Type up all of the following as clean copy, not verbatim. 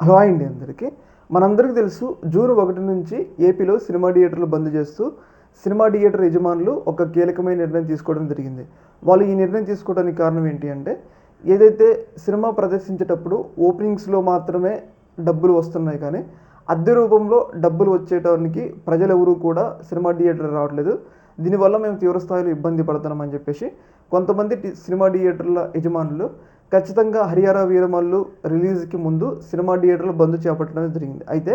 Hello అండి అందరికీ. మనందరికీ తెలుసు జూన్ 1 నుంచి ఏపీలో సినిమా థియేటర్లు బంద్ చేస్తూ సినిమా థియేటర్ యజమానులు ఒక కీలకమైన నిర్ణయం తీసుకోవడం జరిగింది. వాళ్ళు ఈ నిర్ణయం తీసుకోవడానికి కారణం ఏంటి అంటే, ఏదైతే సినిమా ప్రదర్శించేటప్పుడు ఓపెనింగ్స్లో మాత్రమే డబ్బులు వస్తున్నాయి, కానీ అద్దె రూపంలో డబ్బులు వచ్చేటానికి ప్రజలెవరూ కూడా సినిమా థియేటర్ రావట్లేదు. దీనివల్ల మేము తీవ్రస్థాయిలో ఇబ్బంది పడుతున్నామని చెప్పేసి కొంతమంది సినిమా థియేటర్ల యజమానులు ఖచ్చితంగా హరిహర వీరమల్లు రిలీజ్కి ముందు సినిమా థియేటర్లు బంద్ చేపట్టడం జరిగింది. అయితే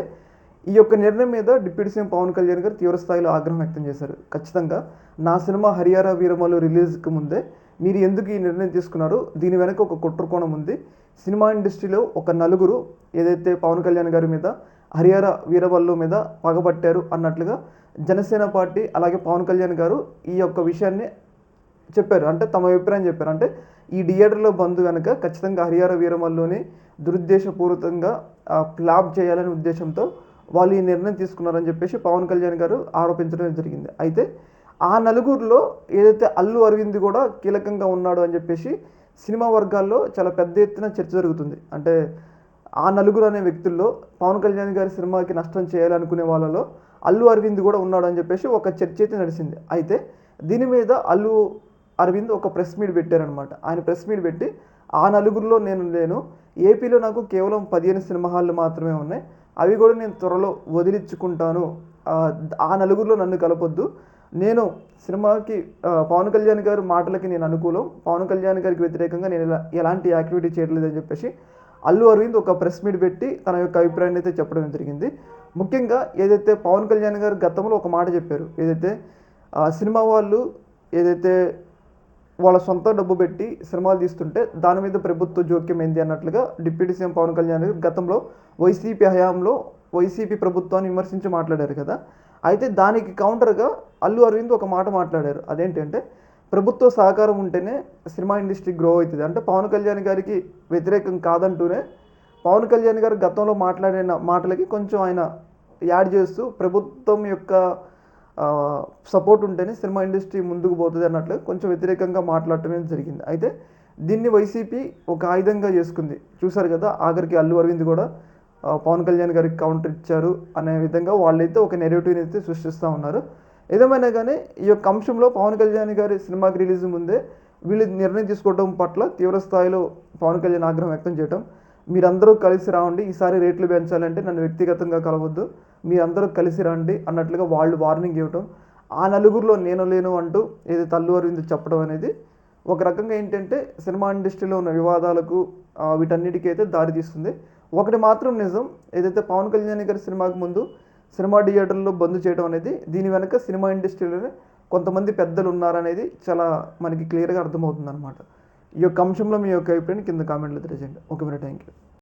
ఈ యొక్క నిర్ణయం మీద డిప్యూటీ సీఎం పవన్ కళ్యాణ్ గారు తీవ్రస్థాయిలో ఆగ్రహం వ్యక్తం చేశారు. ఖచ్చితంగా నా సినిమా హరిహర వీరమల్లు రిలీజ్కి ముందే మీరు ఎందుకు ఈ నిర్ణయం తీసుకున్నారు, దీని వెనక ఒక కుట్ర కోణం ఉంది. సినిమా ఇండస్ట్రీలో ఒక నలుగురు ఏదైతే పవన్ కళ్యాణ్ గారి మీద హరిహర వీరమల్లు మీద పగబట్టారు అన్నట్లుగా జనసేన పార్టీ అలాగే పవన్ కళ్యాణ్ గారు ఈ యొక్క విషయాన్ని చెప్పారు. అంటే తమ అభిప్రాయం చెప్పారు. అంటే ఈ థియేటర్లో బంద్ వెనక ఖచ్చితంగా హరిహర వీరమల్లుని దురుద్దేశపూరితంగా ఫ్లాప్ చేయాలనే ఉద్దేశంతో వాళ్ళు ఈ నిర్ణయం తీసుకున్నారని చెప్పేసి పవన్ కళ్యాణ్ గారు ఆరోపించడం జరిగింది. అయితే ఆ నలుగురిలో ఏదైతే అల్లు అరవింద్ కూడా కీలకంగా ఉన్నాడు అని చెప్పేసి సినిమా వర్గాల్లో చాలా పెద్ద ఎత్తున చర్చ జరుగుతుంది. అంటే ఆ నలుగురు అనే వ్యక్తుల్లో పవన్ కళ్యాణ్ గారి సినిమాకి నష్టం చేయాలనుకునే వాళ్ళలో అల్లు అరవింద్ కూడా ఉన్నాడు అని చెప్పేసి ఒక చర్చ అయితే నడిచింది. అయితే దీని మీద అల్లు అరవింద్ ఒక ప్రెస్ మీట్ పెట్టారనమాట. ఆయన ప్రెస్ మీట్ పెట్టి ఆ నలుగురిలో నేను లేను, ఏపీలో నాకు కేవలం 15 సినిమా హాళ్ళు మాత్రమే ఉన్నాయి, అవి కూడా నేను త్వరలో వదిలించుకుంటాను, ఆ నలుగురిలో నన్ను కలపొద్దు, నేను సినిమాకి పవన్ కళ్యాణ్ గారి మాటలకి నేను అనుకూలం, పవన్ కళ్యాణ్ గారికి వ్యతిరేకంగా నేను ఎలాంటి యాక్టివిటీ చేయట్లేదని చెప్పేసి అల్లు అరవింద్ ఒక ప్రెస్ మీట్ పెట్టి తన యొక్క అభిప్రాయాన్ని అయితే చెప్పడం జరిగింది. ముఖ్యంగా ఏదైతే పవన్ కళ్యాణ్ గారు గతంలో ఒక మాట చెప్పారు, ఏదైతే సినిమా వాళ్ళు ఏదైతే వాళ్ళ సొంత డబ్బు పెట్టి సినిమాలు తీస్తుంటే దాని మీద ప్రభుత్వ జోక్యం ఏంది అన్నట్లుగా డిప్యూటీ సీఎం పవన్ కళ్యాణ్ గారు గతంలో వైసీపీ హయాంలో వైసీపీ ప్రభుత్వాన్ని విమర్శించి మాట్లాడారు కదా. అయితే దానికి కౌంటర్గా అల్లు అరవింద్ ఒక మాట మాట్లాడారు. అదేంటంటే ప్రభుత్వ సహకారం ఉంటేనే సినిమా ఇండస్ట్రీ గ్రో అవుతుంది. అంటే పవన్ కళ్యాణ్ గారికి వ్యతిరేకం కాదంటూనే పవన్ కళ్యాణ్ గారు గతంలో మాట్లాడిన మాటలకి కొంచెం ఆయన యాడ్ చేస్తూ ప్రభుత్వం యొక్క సపోర్ట్ ఉంటేనే సినిమా ఇండస్ట్రీ ముందుకు పోతుంది అన్నట్లు కొంచెం వ్యతిరేకంగా మాట్లాడటమే జరిగింది. అయితే దీన్ని వైసీపీ ఒక ఆయుధంగా చేసుకుంది. చూసారు కదా, ఆఖరికి అల్లు అరవింద్ కూడా పవన్ కళ్యాణ్ గారికి కౌంటర్ ఇచ్చారు అనే విధంగా వాళ్ళైతే ఒక నెరేటివ్ని అయితే సృష్టిస్తూ ఉన్నారు. ఏదేమైనా కానీ ఈ యొక్క అంశంలో పవన్ కళ్యాణ్ గారి సినిమాకి రిలీజ్ ముందే వీళ్ళు నిర్ణయం తీసుకోవడం పట్ల తీవ్రస్థాయిలో పవన్ కళ్యాణ్ ఆగ్రహం వ్యక్తం చేయడం, మీరందరూ కలిసి రావండి, ఈసారి రేట్లు పెంచాలంటే నన్ను వ్యక్తిగతంగా కలవద్దు, మీరందరూ కలిసి రండి అన్నట్లుగా వాళ్ళు వార్నింగ్ ఇవ్వటం, ఆ నలుగురిలో నేను లేను అంటూ ఏదైతే అల్లు అరవింద్ చెప్పడం అనేది ఒక రకంగా ఏంటంటే సినిమా ఇండస్ట్రీలో ఉన్న వివాదాలకు వీటన్నిటికీ అయితే దారి తీస్తుంది. ఒకటి మాత్రం నిజం, ఏదైతే పవన్ కళ్యాణ్ గారి సినిమాకి ముందు సినిమా థియేటర్లో బంద్ చేయడం అనేది దీని వెనక సినిమా ఇండస్ట్రీలోనే కొంతమంది పెద్దలు ఉన్నారనేది చాలా మనకి క్లియర్గా అర్థమవుతుంది అనమాట. ఈ యొక్క అంశంలో మీ యొక్క అభిప్రాయాన్ని కింద కామెంట్లో తెలియజేయండి. ఓకే మరి, థ్యాంక్ యూ.